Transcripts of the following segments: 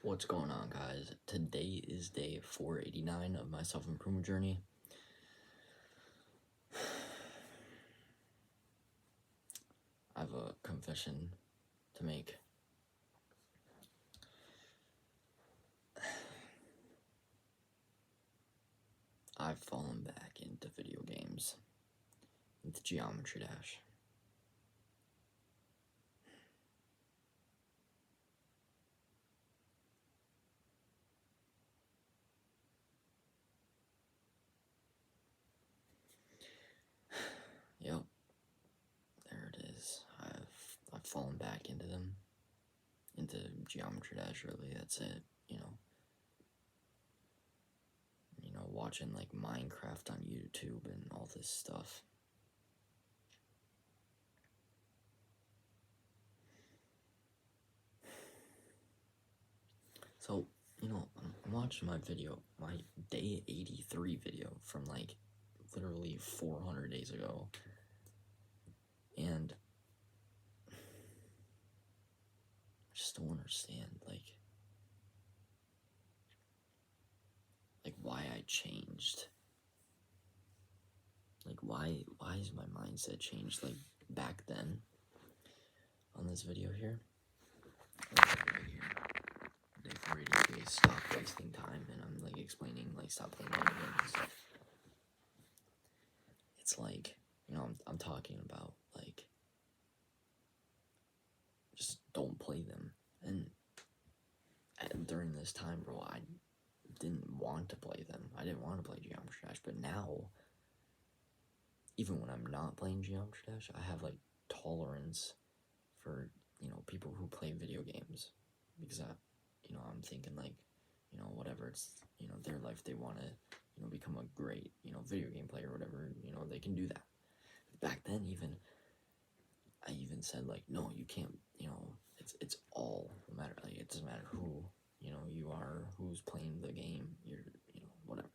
What's going on, guys? Today is day 489 of my self-improvement journey. I have a confession to make. I've fallen back into video games, into Geometry Dash. Yep, there it is. I've fallen back into them, into Geometry Dash. Really, that's it. Watching like Minecraft on YouTube and all this stuff. So, I'm watching my day 83 video from like literally 400 days ago, and I just don't understand, like why I changed. Like, why is my mindset changed, like, back then, on this video here? Right here. Day 483, stop wasting time, and I'm, like, explaining, like, stop playing video games and stuff. It's like, I'm talking about, like, just don't play them, and during this time, bro, I didn't want to play them. I didn't want to play Geometry Dash, but now, even when I'm not playing Geometry Dash, I have, like, tolerance for, people who play video games, because I'm thinking, like, whatever, it's, their life, they want to, become a great, video game player or whatever, they can do that. Back then, I even said, like, no, you can't, it's all, no matter, like, it doesn't matter who, you are, who's playing the game, you're, whatever.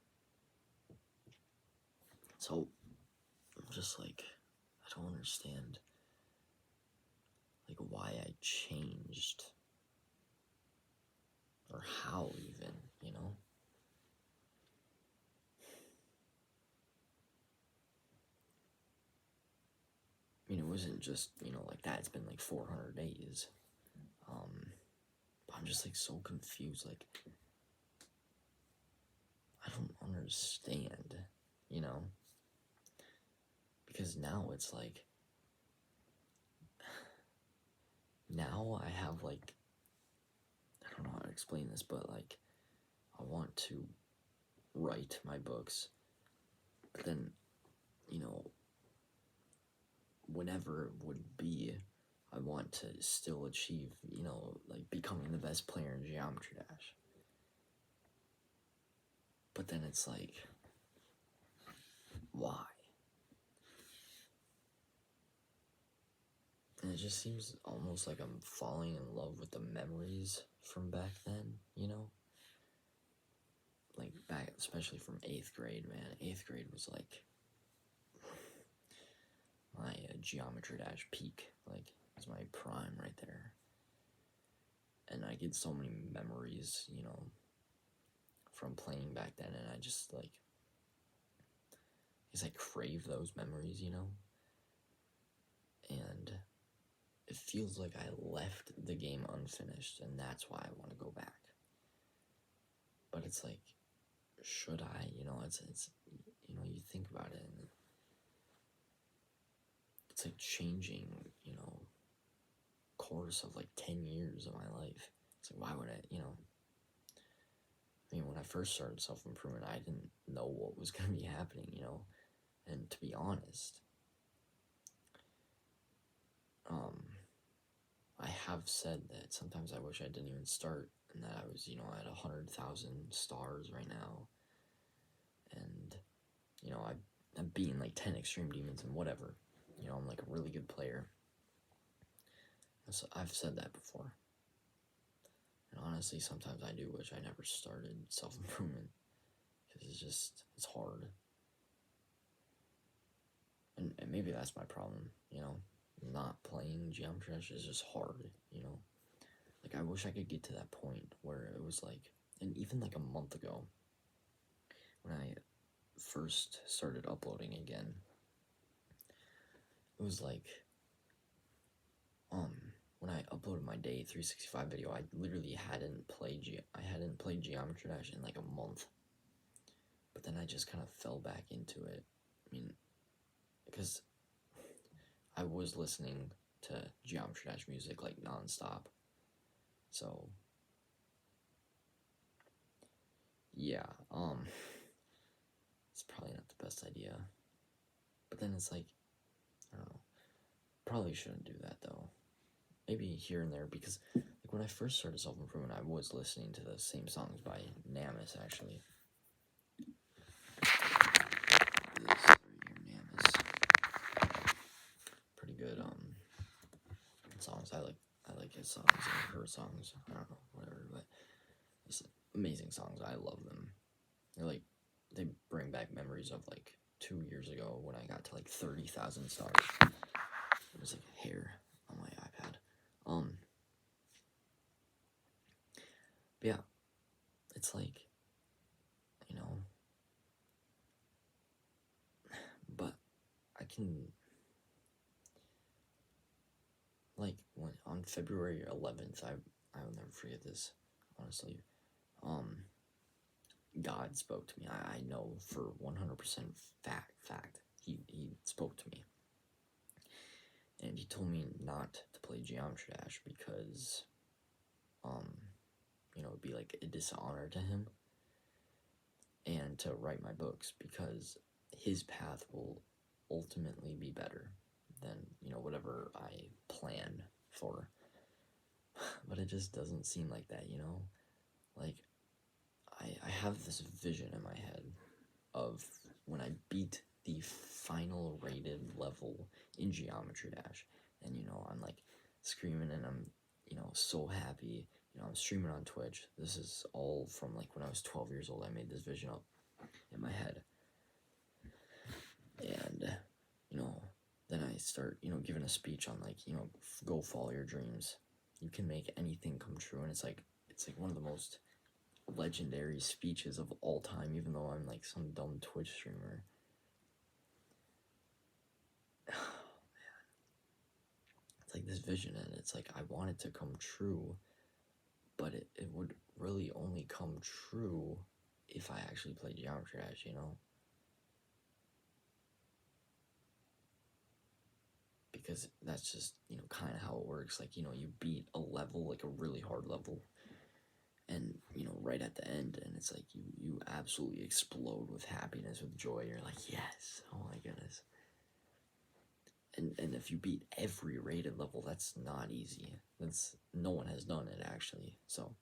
So, I'm just like, I don't understand, like, why I changed, or how even, I mean, it wasn't just, like that. It's been like 400 days. But I'm just like so confused. Like, I don't understand, because now it's like, now I have like, I don't know how to explain this, but like, I want to write my books, but then, whenever it would be, I want to still achieve, like becoming the best player in Geometry Dash. But then it's like, why? And it just seems almost like I'm falling in love with the memories from back then, Like back, especially from 8th grade, man. 8th grade was like my Geometry Dash peak. Like, it's my prime right there. And I get so many memories, from playing back then, and I just like, I crave those memories, and it feels like I left the game unfinished, and that's why I want to go back. But it's like, should I? It's you think about it, and it's like changing, course of like 10 years of my life. It's like, why would I, I mean, when I first started self-improvement, I didn't know what was going to be happening, and to be honest, I have said that sometimes I wish I didn't even start, and that I was, at 100,000 stars right now, and, I'm beating like 10 extreme demons and whatever, I'm like a really good player. So I've said that before, and honestly, sometimes I do wish I never started self-improvement, because it's hard, and maybe that's my problem, not playing Geometry Dash is just hard, like, I wish I could get to that point where it was like, and even like a month ago, when I first started uploading again, it was like, when I uploaded my day 365 video, I literally hadn't played Geometry Dash in like a month. But then I just kind of fell back into it. I mean, because I was listening to Geometry Dash music like nonstop. So yeah, it's probably not the best idea. But then it's like, I don't know. Probably shouldn't do that though. Maybe here and there, because like when I first started Self Improvement, I was listening to the same songs by Namus actually. This right here, Namus. Pretty good songs. I like his songs and her songs. I don't know, whatever, but it's amazing songs. I love them. They bring back memories of like 2 years ago when I got to like 30,000 stars. It was like hair on my iPad. But yeah, it's like, you know, but I can, like, when on February 11th, I will never forget this, honestly. God spoke to me. I know for 100% fact he spoke to me, and he told me not to play Geometry Dash because it'd be like a dishonor to him, and to write my books because his path will ultimately be better than whatever I plan for. But it just doesn't seem like that, like I have this vision in my head of when I beat the final rated level in Geometry Dash, and I'm like screaming, and I'm so happy. I'm streaming on Twitch. This is all from like when I was 12 years old. I made this vision up in my head, and then I start giving a speech on like go follow your dreams. You can make anything come true, and it's like one of the most legendary speeches of all time, even though I'm like some dumb Twitch streamer. Oh, man. It's like this vision, and it's like I want it to come true, but it would really only come true if I actually play Geometry Dash, because that's just kind of how it works. Like you beat a level, like a really hard level, and right at the end, and it's like you absolutely explode with happiness, with joy. You're like, yes, oh my goodness. And if you beat every rated level, that's not easy. No one has done it actually. So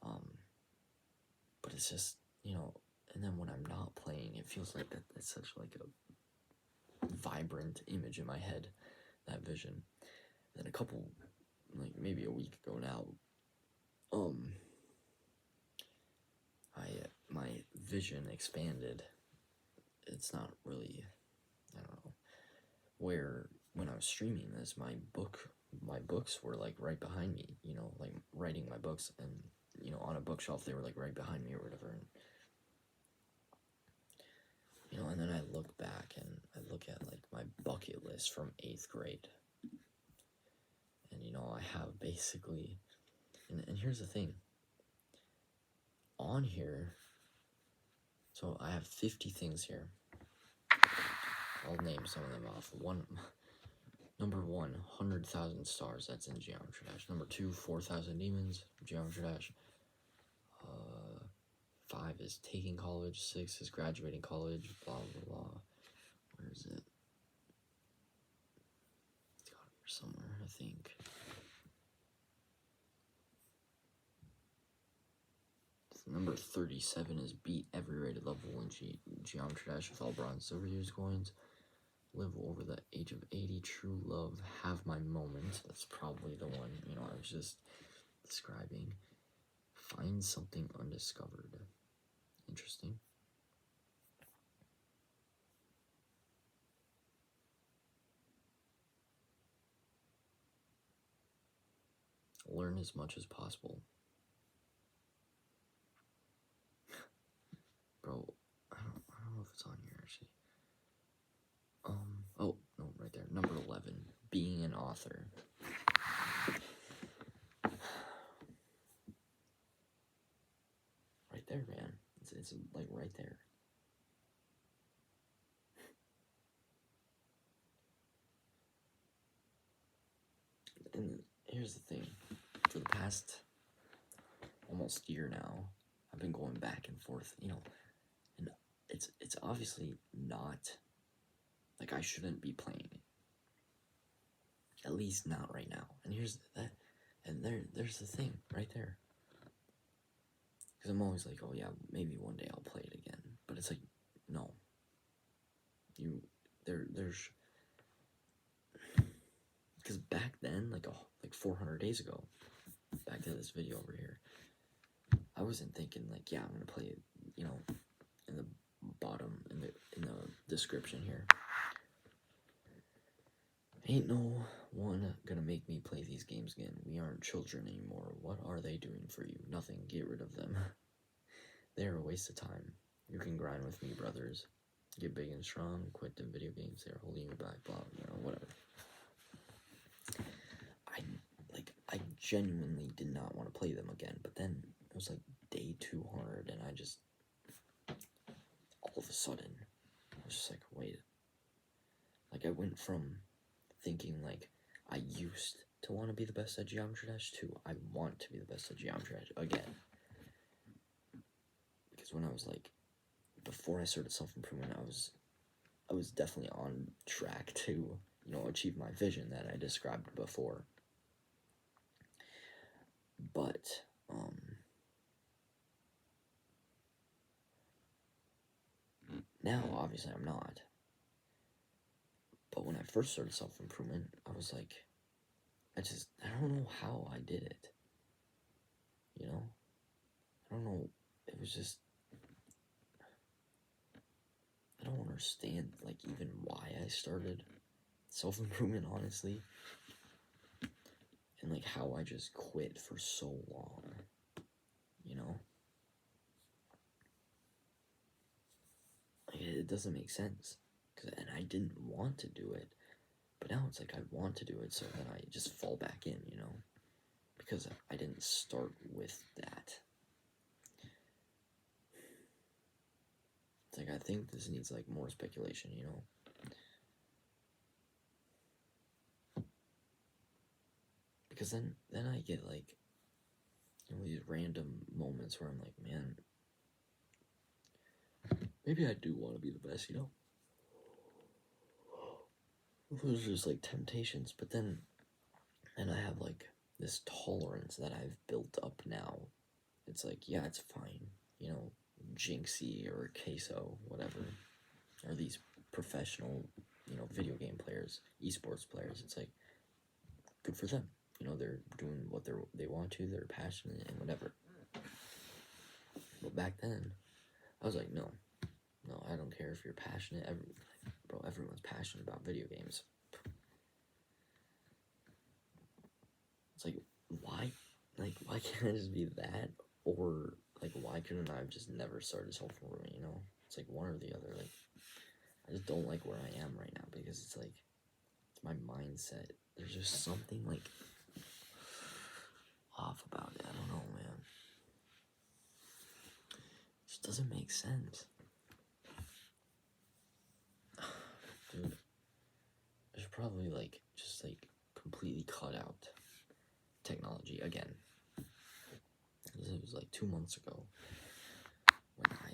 but it's just and then when I'm not playing, it feels like that's such like a vibrant image in my head, that vision. And then a couple, like maybe a week ago now, my vision expanded. It's not really, I don't know, where when I was streaming this, my books were like right behind me, like writing my books, and on a bookshelf they were like right behind me or whatever, and then I look back and I look at like my bucket list from 8th grade, and I have basically, and here's the thing, on here, so I have 50 things here. I'll name some of them off. Number 1, 100,000 stars, that's in Geometry Dash. Number 2, 4,000 demons, Geometry Dash. 5 is taking college, 6 is graduating college, blah blah blah. Where is it? It's gotta be here somewhere, I think. Number 37 is beat every rated level in Geometry Dash with all bronze silver use coins. Live over the age of 80, true love, have my moment. That's probably the one, I was just describing. Find something undiscovered. Interesting. Learn as much as possible. Bro, I don't know if it's on here actually. Oh, no, right there. Number 11, being an author. Right there, man. It's like right there. And here's the thing. For the past almost year now, I've been going back and forth, and it's obviously not, like, I shouldn't be playing it. At least not right now. And here's that, and there's the thing, right there. Because I'm always like, oh yeah, maybe one day I'll play it again. But it's like, no. There's, because back then, like 400 days ago, back to this video over here, I wasn't thinking like, yeah, I'm gonna play it, in the bottom, in the description here. Ain't no one gonna make me play these games again. We aren't children anymore. What are they doing for you? Nothing. Get rid of them. They're a waste of time. You can grind with me, brothers. Get big and strong. Quit them video games. They're holding you back. Blah, whatever. I genuinely did not want to play them again. But then it was like day 200, and I just, all of a sudden, I was just like, wait. Like, I went from thinking like I used to want to be the best at Geometry Dash to I want to be the best at Geometry Dash again. Because when I was like, before I started self-improvement, I was definitely on track to, achieve my vision that I described before. But now obviously I'm not. But when I first started self-improvement, I was like, I don't know how I did it. I don't know. It was just, I don't understand, like, even why I started self-improvement, honestly. And, like, how I just quit for so long. Like, it doesn't make sense. And I didn't want to do it. But now it's like I want to do it, so then I just fall back in, because I didn't start with that. It's like, I think this needs, like, more speculation, Because then I get, like, these random moments where I'm like, man, maybe I do want to be the best, Those are just, like, temptations, but then I have, like, this tolerance that I've built up now. It's like, yeah, it's fine, Jinxie or Queso, whatever, or these professional, video game players, esports players. It's like, good for them. They're doing what they want to. They're passionate and whatever. But back then, I was like, no, I don't care if you're passionate. Everyone's passionate about video games. It's like, why can't I just be that? Or, like, why couldn't I have just never started self-improvement, It's like one or the other. Like, I just don't like where I am right now, because it's like, it's my mindset. There's just something, like, off about it. I don't know, man. It just doesn't make sense. Dude, I should probably, like, just, like, completely cut out technology again. It was like 2 months ago when I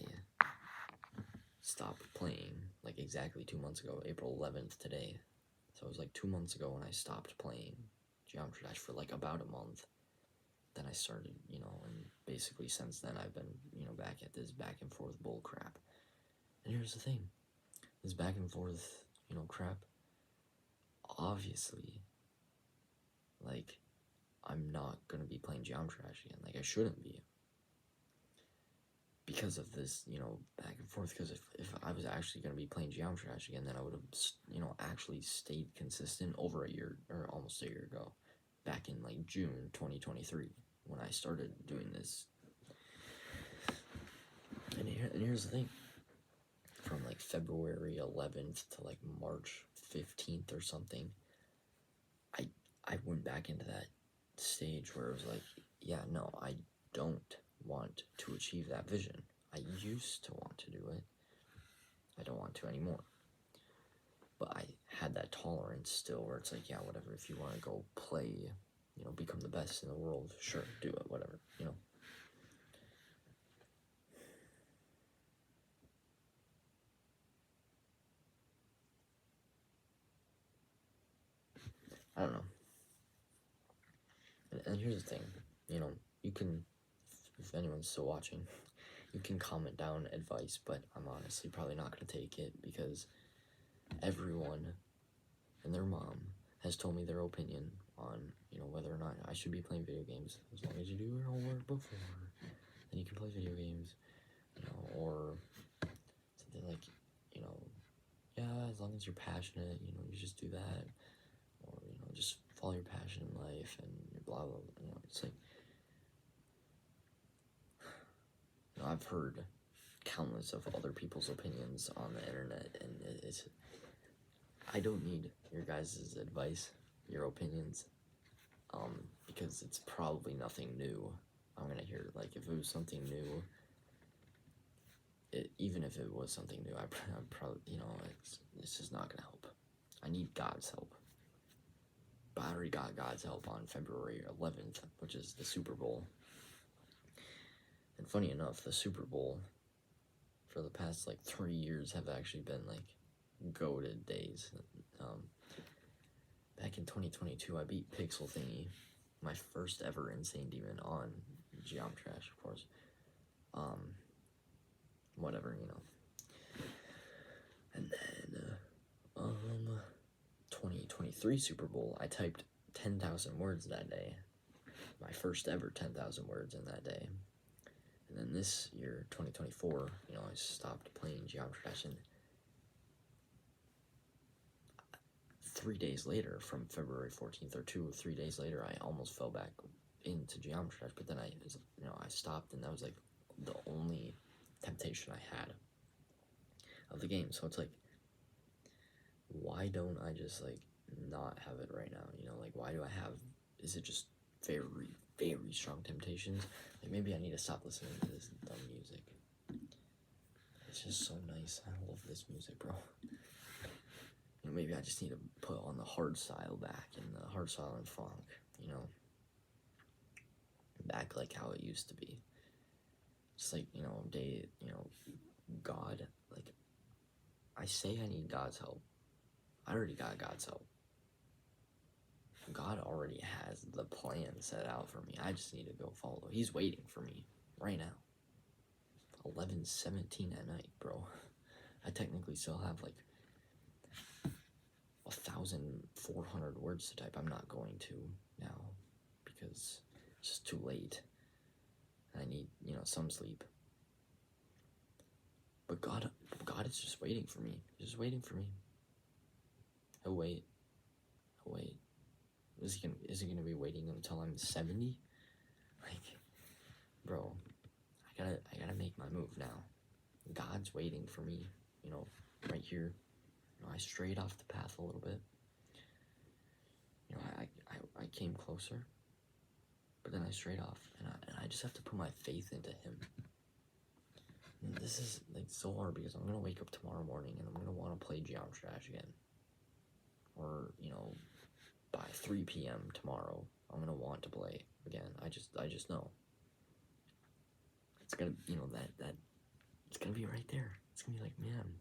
stopped playing, like exactly 2 months ago, April 11th today. So it was like 2 months ago when I stopped playing Geometry Dash for like about a month. Then I started, and basically since then I've been, back at this back and forth bull crap. And here's the thing, this back and forth, crap, obviously, like, I'm not gonna be playing Geometry Dash again. Like, I shouldn't be. Because of this, back and forth. Because if I was actually going to be playing Geometry Dash again, then I would have, actually stayed consistent over a year, or almost a year ago. back in like June 2023 when I started doing this. And here's the thing. From like February 11th to like March 15th or something, I went back into that stage where it was like, yeah, no, I don't want to achieve that vision. I used to want to do it. I don't want to anymore. But I had that tolerance still where it's like, yeah, whatever, if you want to go play, become the best in the world, sure, do it, whatever, I don't know. And here's the thing, you can, if anyone's still watching, you can comment down advice, but I'm honestly probably not going to take it because everyone and their mom has told me their opinion on, whether or not I should be playing video games. As long as you do your homework before, then you can play video games, or something like, yeah, as long as you're passionate, you just do that, or, just follow your passion in life, and blah, blah, blah, it's like, I've heard countless of other people's opinions on the internet, and it's, I don't need your guys' advice, your opinions, because it's probably nothing new. I'm gonna hear, like, if it was something new, even if it was something new, I probably, it's just not gonna help. I need God's help. But I already got God's help on February 11th, which is the Super Bowl. And funny enough, the Super Bowl for the past, like, 3 years have actually been, like, goated days. Back in 2022, I beat Pixel Thingy, my first ever Insane Demon on Geometrash, of course. Whatever, And then, 2023 Super Bowl, I typed 10,000 words that day. My first ever 10,000 words in that day. And then this year, 2024, I stopped playing Geometrash, and 3 days later, from February 14th or 2 or 3 days later, I almost fell back into Geometrash, but then I stopped, and that was like the only temptation I had of the game. So it's like, why don't I just like not have it right now? Like, why do I have, is it just very, very strong temptations? Like, maybe I need to stop listening to this dumb music. It's just so nice. I love this music, bro. Maybe I just need to put on the hard style back, and the hard style and funk, back like how it used to be. Just like, God, like, I say I need God's help. I already got God's help. God already has the plan set out for me. I just need to go follow. He's waiting for me right now. 11:17 at night, bro. I technically still have like 1,400 words to type. I'm not going to now because it's just too late. I need, some sleep. But God is just waiting for me. He's just waiting for me. He'll wait. He'll wait. Is he gonna be waiting until I'm 70? Like, bro, I gotta make my move now. God's waiting for me, right here. I strayed off the path a little bit. I came closer, but then I strayed off, and I just have to put my faith into Him. And this is like so hard because I'm gonna wake up tomorrow morning and I'm gonna want to play Geometrash again, or by 3 p.m. tomorrow I'm gonna want to play again. I just know it's gonna that it's gonna be right there. It's gonna be like, man,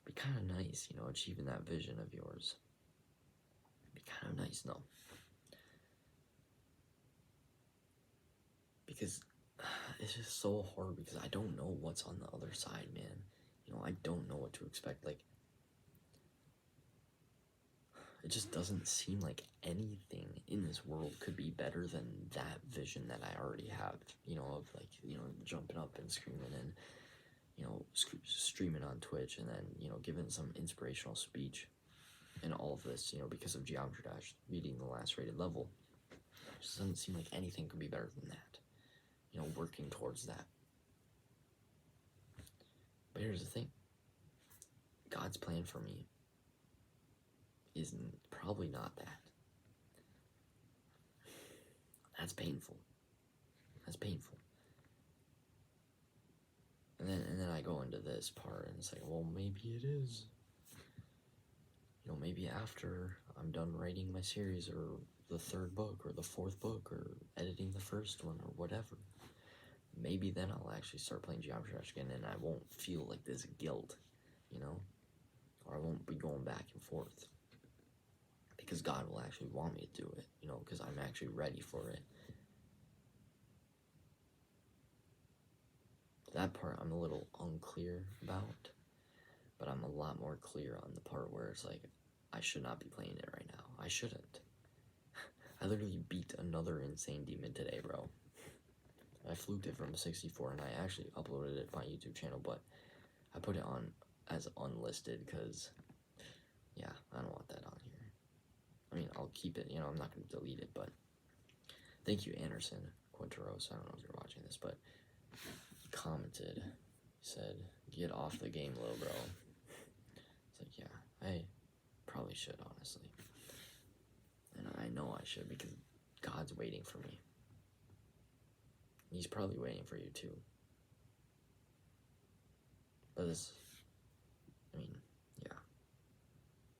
be kind of nice, achieving that vision of yours. Be kind of nice, no? Because it's just so hard because I don't know what's on the other side, man. I don't know what to expect. Like, it just doesn't seem like anything in this world could be better than that vision that I already have, of like, jumping up and screaming and, streaming on Twitch, and then, giving some inspirational speech. in all of this, because of Geometry Dash beating the last rated level. It just doesn't seem like anything could be better than that. Working towards that. But here's the thing. God's plan for me is probably not that. That's painful. That's painful. And then I go into this part and it's like, well, maybe it is. Maybe after I'm done writing my series, or the third book, or the fourth book, or editing the first one, or whatever, maybe then I'll actually start playing Geometry Dash again, and I won't feel like this guilt, or I won't be going back and forth, because God will actually want me to do it, because I'm actually ready for it. That part I'm a little unclear about, but I'm a lot more clear on the part where it's like, I should not be playing it right now. I shouldn't. I literally beat another insane demon today, bro. I fluked it from 64, and I actually uploaded it to my YouTube channel, but I put it on as unlisted, because, yeah, I don't want that on here. I mean, I'll keep it, I'm not going to delete it, but thank you, Anderson Quinteros. I don't know if you're watching this, but he commented, said, get off the game, little bro. It's like, yeah, I probably should, honestly. And I know I should, because God's waiting for me. He's probably waiting for you too. But yeah.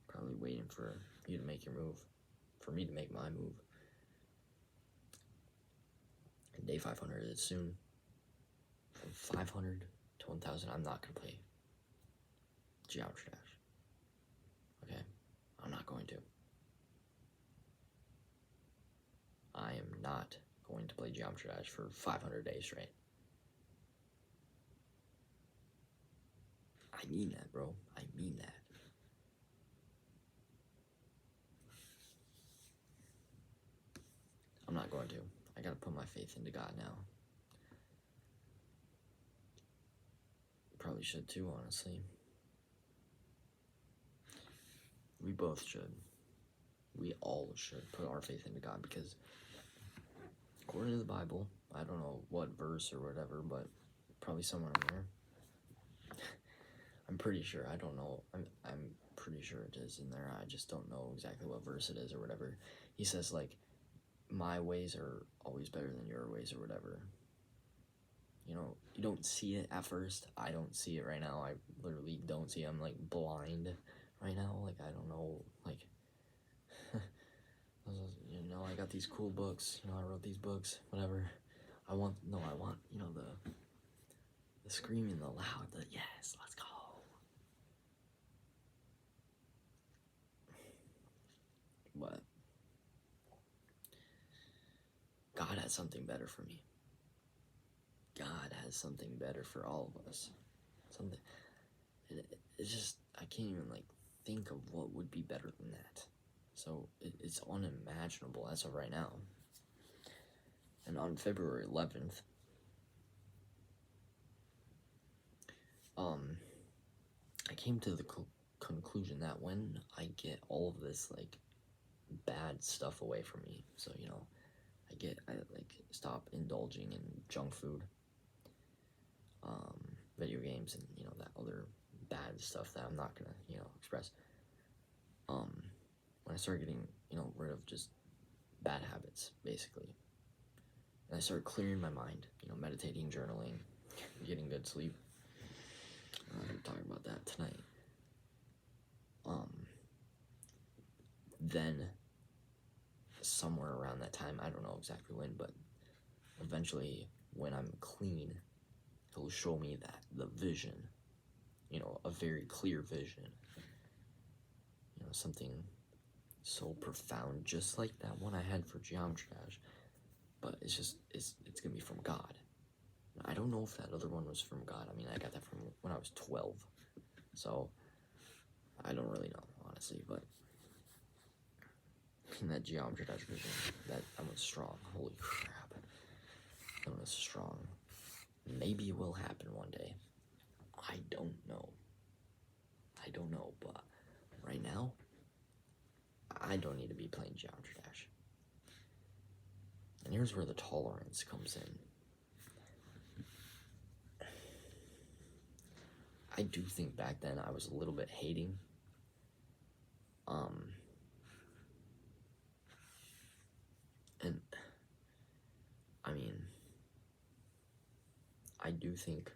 Probably waiting for you to make your move. For me to make my move. And day 500 is soon. From 500 to 1000, I'm not going to play Geometry Dash. Okay? I'm not going to. I am not going to play Geometry Dash for 500 days straight. I mean that, bro. I mean that. I'm not going to. I gotta put my faith into God now. Probably should too, honestly. We both should. We all should put our faith into God, because according to the Bible, I don't know what verse or whatever, but probably somewhere in there. I'm pretty sure. I don't know. I'm pretty sure it is in there. I just don't know exactly what verse it is or whatever. He says, like, my ways are always better than your ways or whatever. You don't see it at first. I don't see it right now. I literally don't see it. I'm, like, blind right now. Like, I don't know, like, I got these cool books. I wrote these books, whatever. I want, the screaming, the loud, the yes, let's go. But God has something better for me. God has something better for all of us. It's just, I can't even, like, think of what would be better than that. So, it's unimaginable as of right now. And on February 11th, I came to the conclusion that when I get all of this, like, bad stuff away from me, so, I stop indulging in junk food, video games, and, that other bad stuff that I'm not gonna, express, when I start getting, rid of just bad habits, basically, and I start clearing my mind, meditating, journaling, getting good sleep. I'm gonna talk about that tonight. Then, somewhere around that time, I don't know exactly when, but eventually, when I'm clean, he'll show me that, the vision, a very clear vision, something so profound, just like that one I had for Geometry Dash, but it's gonna be from God. I don't know if that other one was from God. I mean, I got that from when I was 12, so I don't really know, honestly, but in that Geometry Dash vision, that one's strong. Holy crap. That one is strong. Maybe it will happen one day. I don't know, but right now, I don't need to be playing Geometry Dash. And here's where the tolerance comes in. I do think back then I was a little bit hating. And I mean, I do think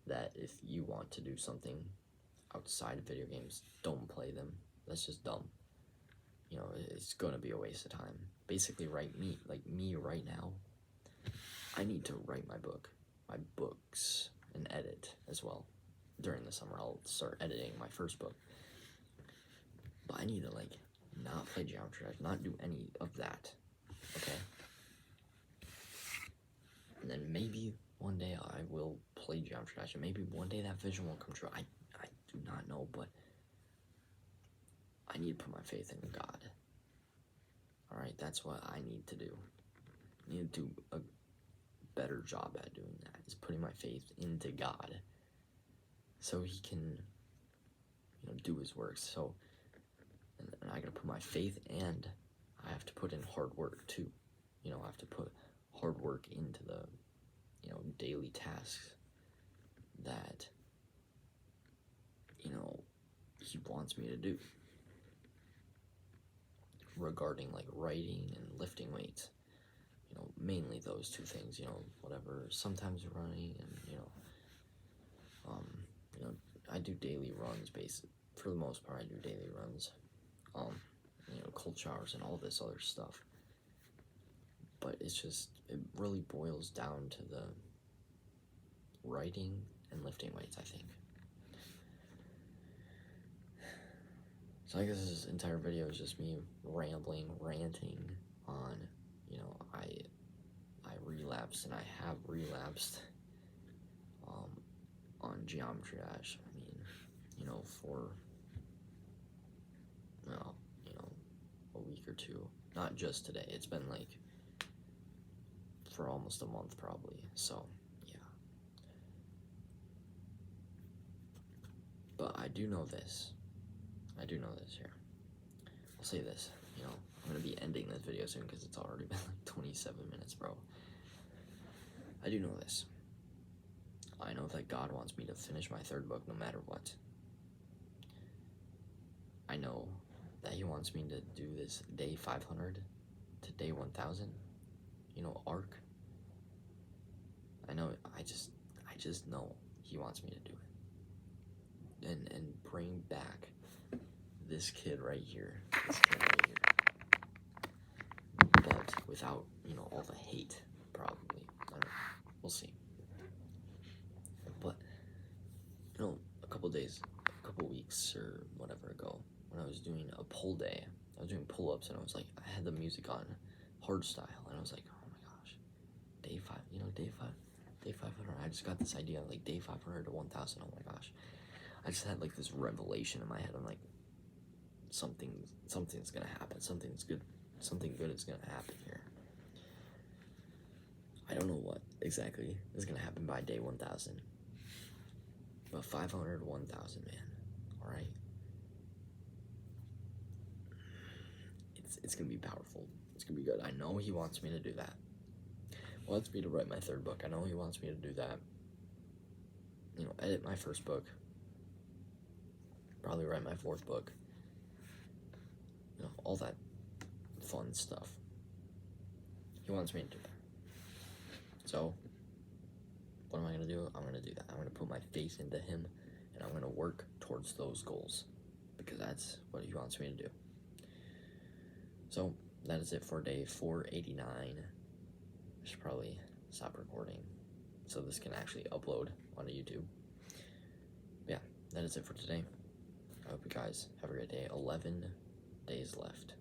that if you want to do something outside of video games, don't play them. That's just dumb. You know, it's gonna be a waste of time. Basically, me right now, I need to write my books, and edit as well. During the summer, I'll start editing my first book. But I need to, like, not play Geometry Dash, not do any of that, okay? And then maybe one day I will play Geometry Dash, and maybe one day that vision will come true. I do not know, but I need to put my faith in God. Alright, that's what I need to do. I need to do a better job at doing that, is putting my faith into God, so he can, you know, do his work. So, and I gotta put my faith, and I have to put in hard work too. You know, I have to put hard work into the, you know, daily tasks that, you know, he wants me to do. Regarding, like, writing and lifting weights. You know, mainly those two things, you know, whatever, sometimes running, and, you know, I do daily runs, for the most part. I do daily runs, you know, cold showers and all this other stuff, but it really boils down to the writing and lifting weights, I think. So I guess this entire video is just me ranting on, you know, I relapsed, and I have relapsed on Geometry Dash. I mean, you know, for, well, you know, a week or two. Not just today. It's been, like, for almost a month probably. So, yeah. But I do know this. Here. I'll say this, you know, I'm gonna be ending this video soon because it's already been like 27 minutes, bro. I do know this. I know that God wants me to finish my third book no matter what. I know that he wants me to do this day 500 to day 1000, you know, arc. I know, I just know he wants me to do it. And bring back this kid right here. But without, you know, all the hate, probably. I don't know. We'll see. But, you know, a couple weeks or whatever ago, when I was doing a pull day, I was doing pull-ups, and I was like, I had the music on hard style, and I was like, oh my gosh, day 500, I just got this idea, like, day 500 to 1000, oh my gosh. I just had, like, this revelation in my head. I'm like, something's gonna happen, something good is gonna happen here. I don't know what exactly is gonna happen by day 1000, but 500, 1000, man, alright? It's gonna be powerful. It's gonna be good. I know he wants me to do that. He wants me to write my third book. I know he wants me to do that. You know, edit my first book. Probably write my fourth book. You know, all that fun stuff. He wants me to do that. So, what am I gonna do? I'm gonna do that. I'm gonna put my faith into him, and I'm gonna work towards those goals, because that's what he wants me to do. So, that is it for day 489. I should probably stop recording so this can actually upload onto YouTube. But yeah, that is it for today. I hope you guys have a great day. 11 days left.